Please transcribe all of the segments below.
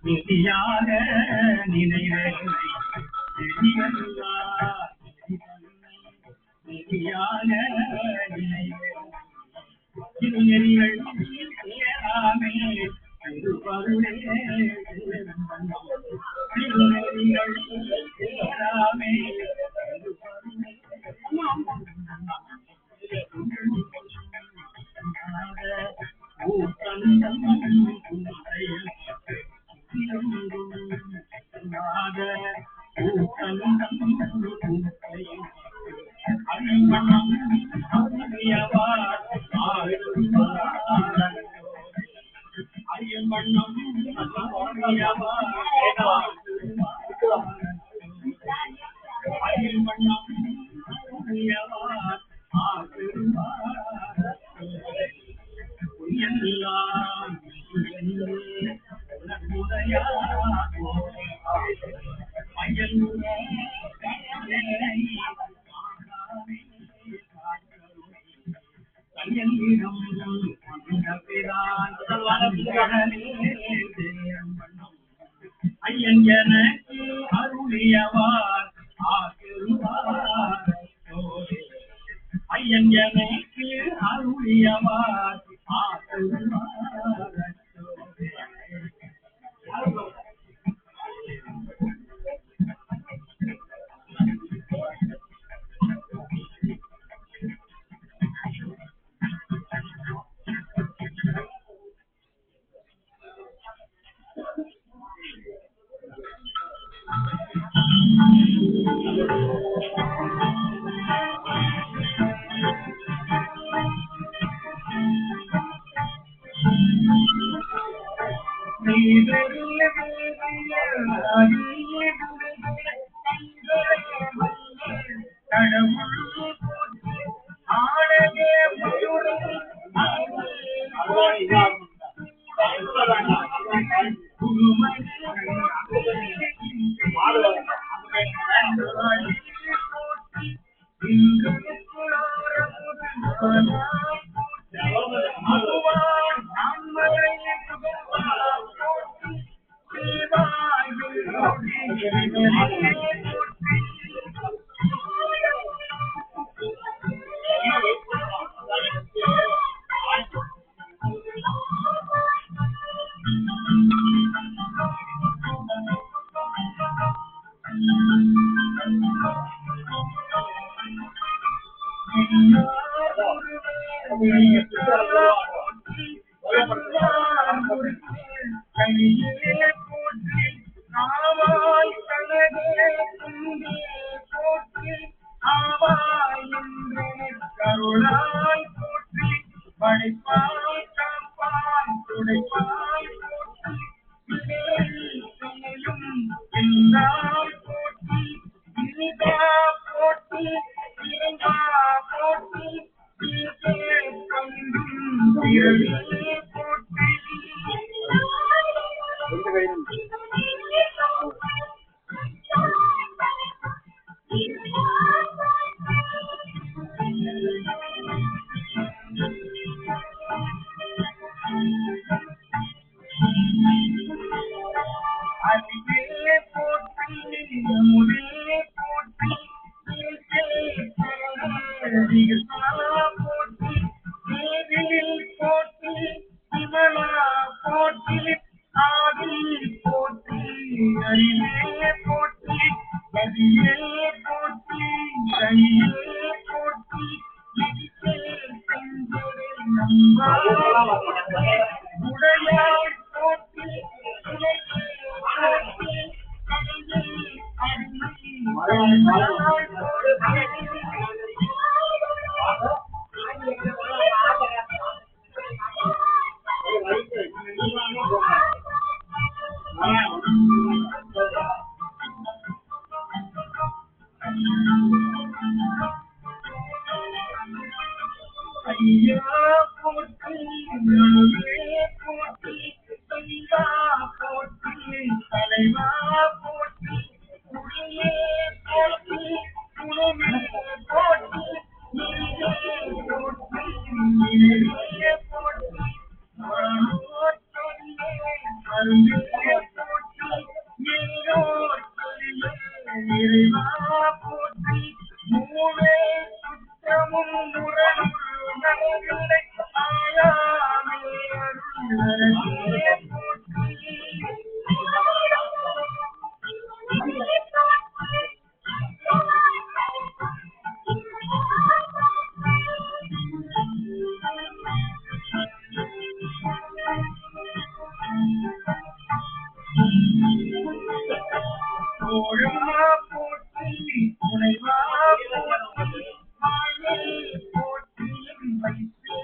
நிதியாக நினைவே நிதியாக நினைவே திருநெறிகள் சேராமே திருப்பருளே திருநெறிகள் சேராமே ஐயன் எனக்கு அருளியவார் ஐயன் எனக்கு அருளியவார் அறமும் முரணும் நலவில்லை ஆயாமே அருளரசே போற்றி. தோழா போற்றி துணைவா போற்றி மாயை போற்றி வைத்தே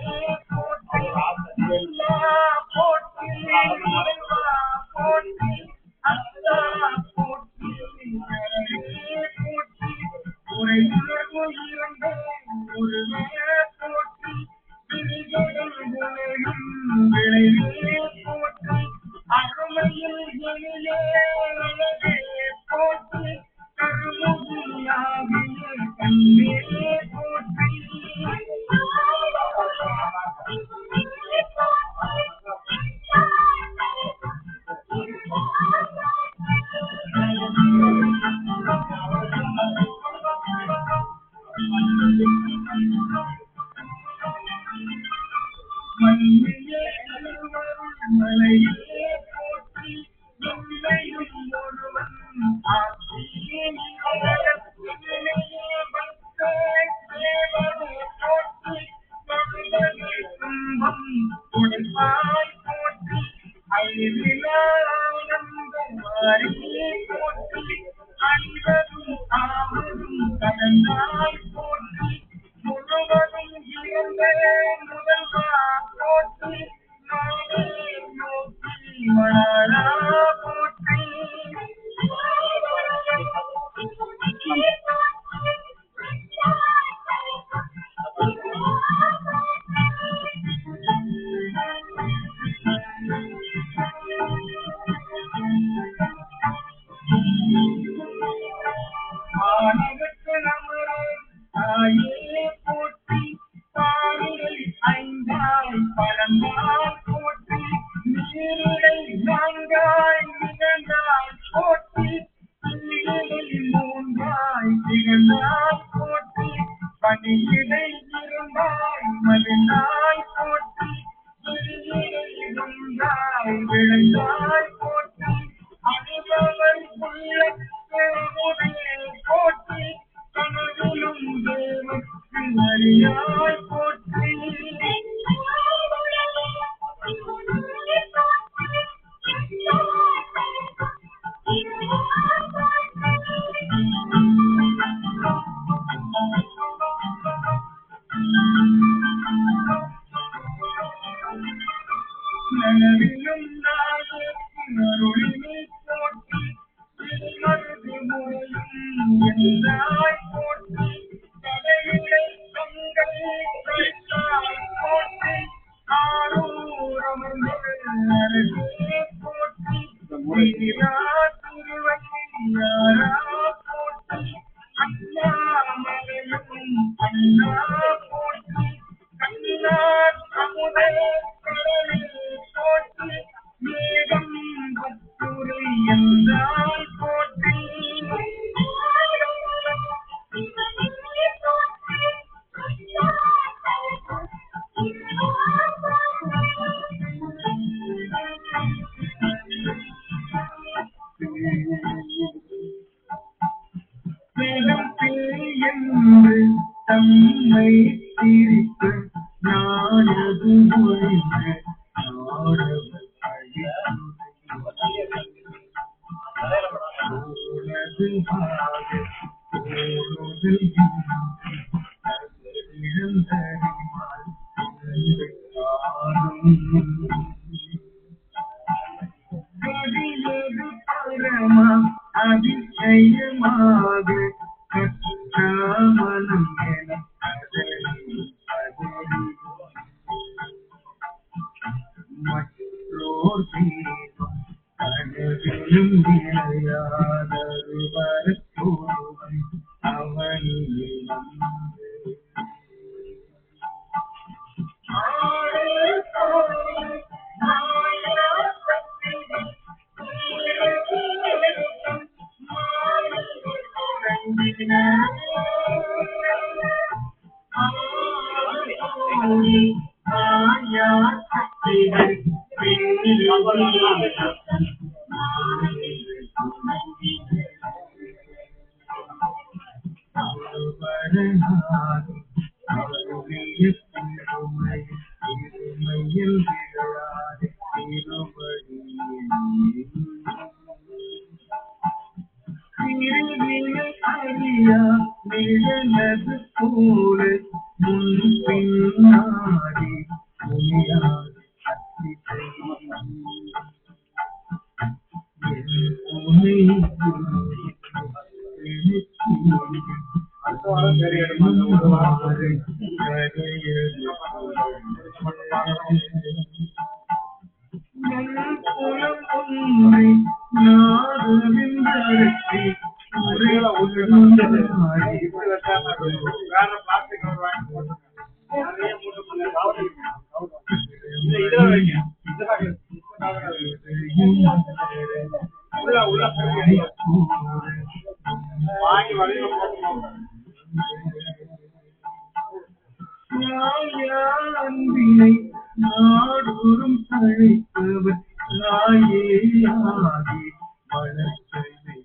போற்றி எல்லா போற்றி இறைவா போற்றி அத்தா போற்றி அரணே போற்றி உரையுணர்வு இருந்தோம் ஒருவே போற்றி விரிகடல் உலகும் விளைவே போற்றி அருமையில் எளியே அழகே போற்றி கருமுகியாகிய கண்ணே போற்றி. மண்ணிலே மலையே போற்றி எல்லையும் ஒருவன் ஆட்சியே போற்றி தொழுவதே துன்பம் உடைப்பாய் போற்றி அழிவிலானந்தம் மாறியே போற்றி அழிவதும் ஆவதும் கடந்தாய் போற்றி முழுவதும் இருந்த முதல்வா போற்றி நானே நோக்கி வளரா போற்றி. மாணவர்க்கு நமரும் தாயே போற்றி பாரிடை ஐந்தாய் பரந்தாய் போற்றி நீரிடை நான்காய் நிகழ்ந்தாய் போற்றி நீரிடை மூன்றாய் திகழ்ந்தாய் போற்றி பணியிடை இருந்தாய் மகிழ்ந்தாய் போற்றி விழியிடை இருந்தாய் விளைந்தாய் போற்றி அனுபவன் உள்ளத்தே போற்றி கனவிலும் தேவற்கு அறியாய் போற்றி. நனவிலும் நாயத்தின் அருளினை போற்றி திருமருதி மூலம் என்றாய் போற்றி தலையிடை கங்கை கழித்தாய் போற்றி ஆரூரமர்ந்த அரசே போற்றி உயிரா திருவள்ளாரா போற்றி அண்ணாமலையும் அண்ணா போற்றி கண்ணார் அமுதே கடலே போற்றி மேகம் பத்துரை என்றாய் போற்றி. என்று தம்மை திரித்து நானது ஒழிந்து நாடவர் அழித்து அதிசயமாக கற்றாமலம் என மற்றோர் தீபம் கனவிலும் நிலையாதருவரத்தோவை அவனில் மாயா சக்திகள் அவருடைய திருமை திருமையில் விழாது திருவடி அறியா நிழலது போல முன் பின்னாடி புனியாது சக்திகள் அன்பினை நாடோறும் தழைத்தவர் தாயே ஆதி வளர்த்தனை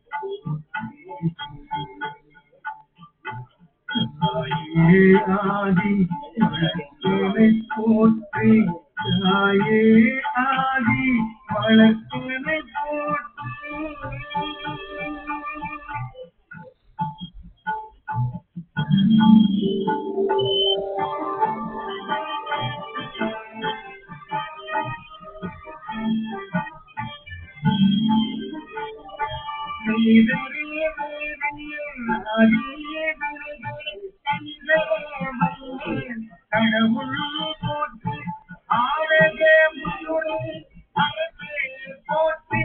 தாயே ஆதி வளர்த்தனை போற்றி தாயே ஆதி வளர்த்தனை போற்றி கடவுள் போற்றி ஆழக போற்றி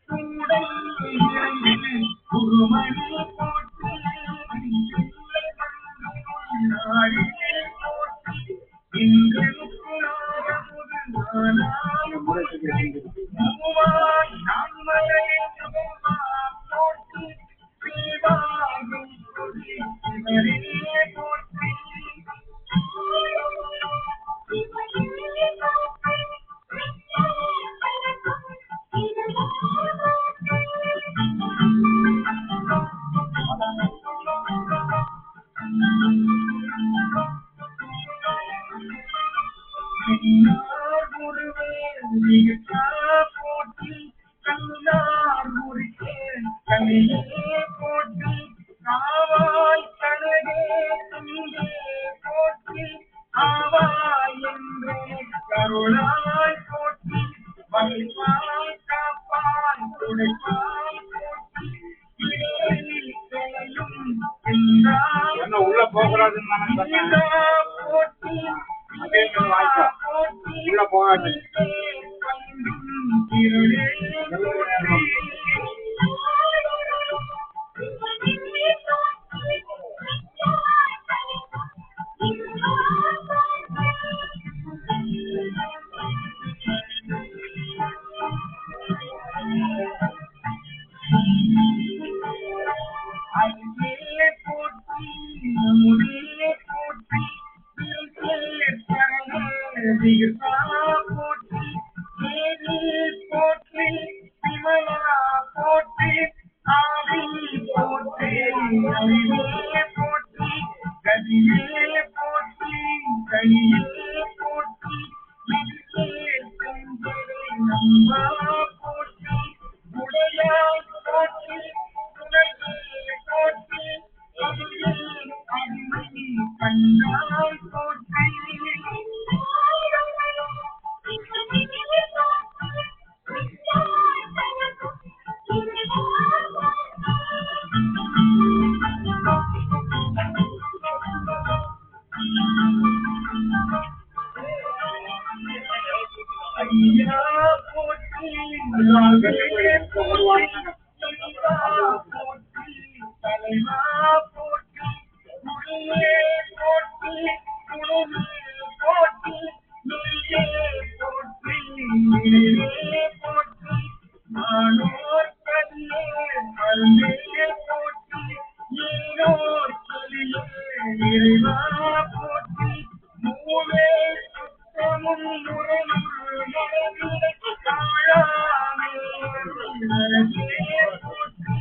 சூடல் குருமணி போற்றி உள்ள போகக்கூடாதுன்னு உள்ள போகாது போற்றி அறமும் முரணும் மரபினை தாழாமே அரசே போற்றி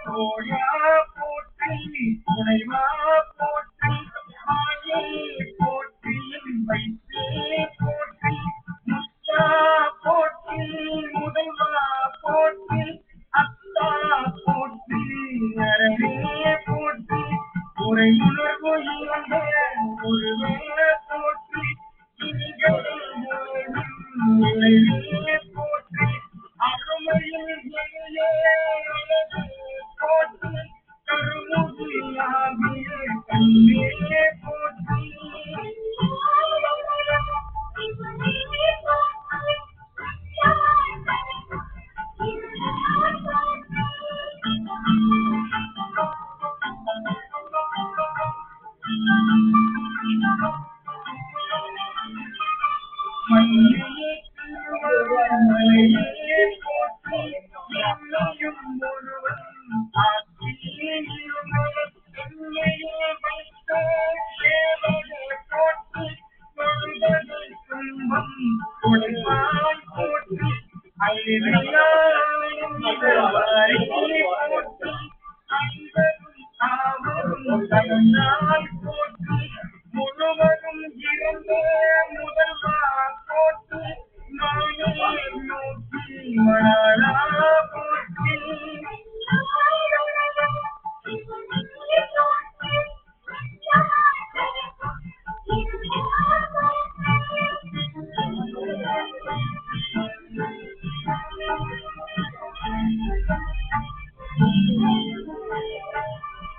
தோழா போற்றி துணைவா போற்றி ஆயே போற்றி வைத்தே போற்றி முத்தா போற்றி முதல்வா போற்றி அத்தா போற்றி அரணே போற்றி உரை உணர்வு இழந்த ஒருவே போற்றி நிலையே போற்றி அருமையில் எளியே அழகு போற்றி கருமுகிலாகிய கண்ணே போற்றி மண்ணிலே திருவண்ணாமலையே போற்றி என்னையும் ஒருவன் ஆக்கியே இருமலை என்னையே வைத்த சேவகே போற்றி தொழுதலை துன்பம் துடைப்பாய் போற்றி அழிவிலாயும் இதுவரை போற்றி ஐவரும் ஆவரும் தந்தாய் போற்றி முழுவதும் இறந்த முதல்வா போற்றி நானே நோக்கி மணாளா போற்றி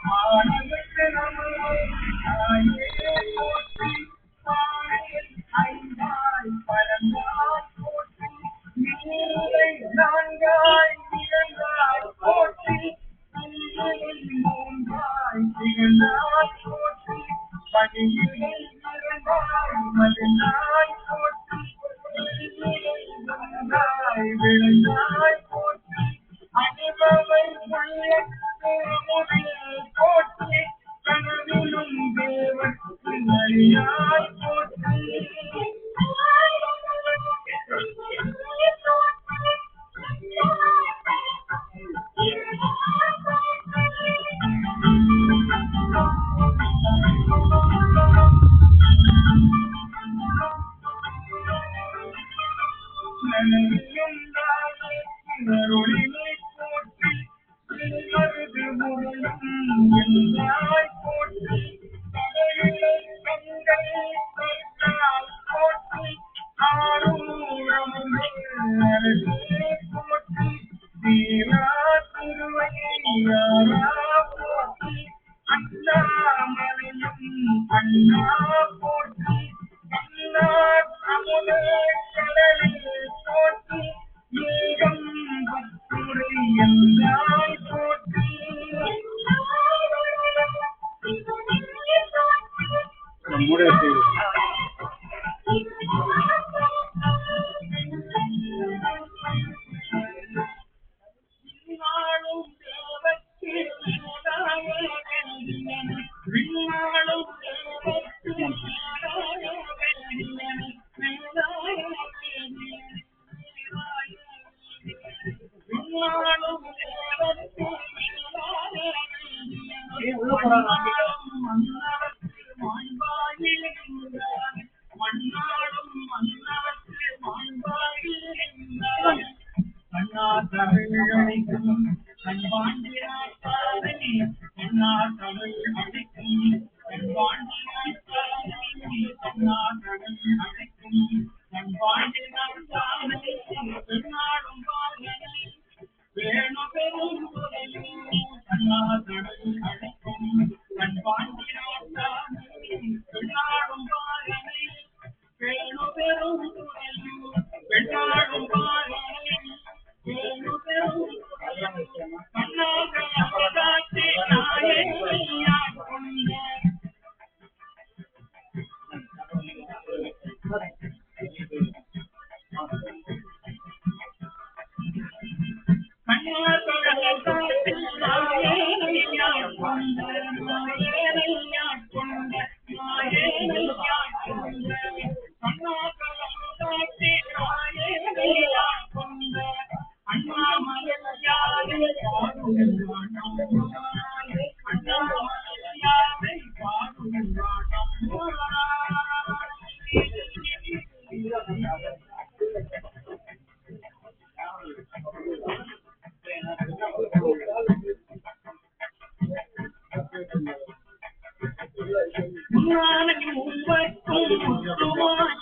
மாணவருக்கு நமோ தாயே போற்றி பாறையில் ஐந்தாய் பரந்தாய் போற்றி நீரை நான்காய் திகழ்ந்தாய் போற்றி நீரில் மூன்றாய் திகழ்ந்தாய் போற்றி பணியிலே இருந்தாய் மதினாய் போற்றி நீரிலே வந்தாய் விழுந்தாய் போற்றி அணிபவை உள்ளத்து அமுதே போற்றி கனவிலும் தேவர்க்கு அறியாய் போற்றி நனவியும் நாளே அருளினை போற்றி மருது முறையும் என்றாய் போற்றி கடலிலை கங்கை கற்றால் போற்றி ஆரூரமுமே அரசே போற்றி தீரா திருவையாரா போற்றி அண்ணாமலையும் அண்ணா போற்றி அண்ணா அமுதே கடலே போற்றி ஏகம் பத்துரை என்றாய் போற்றி நம்முடைய செய்தி விண்ணாளும் தேவர்க்கு மேலாய வேண்டியன விண்ணாளும் தேவர்க்கு மேலாய வேண்டியன மேலாய வேண்டியன விண்ணாளும் தேவர்க்கு மேலாய வேண்டியன மன்னார்க்கு மாண்பாயிருந்தார் மன்னாளும் மன்னார்க்கு மாண்பாயிருந்தார் அண்ணா தமிழ் அழைக்கும் அன்பாண்டியாத்தாரே அண்ணா தமிழ் அழைக்கும் அன்பாண்டியாத்தாரே அண்ணா தமிழ் அழைக்கும் அன்பாண்டியாத்தாரே பெண்ணாடும் பாடலே வேணு பெரும் குரலே அண்ணா தமிழ் அழைக்கும் அன்பா பொன்னான மூவர்க்கும் முத்துமாய்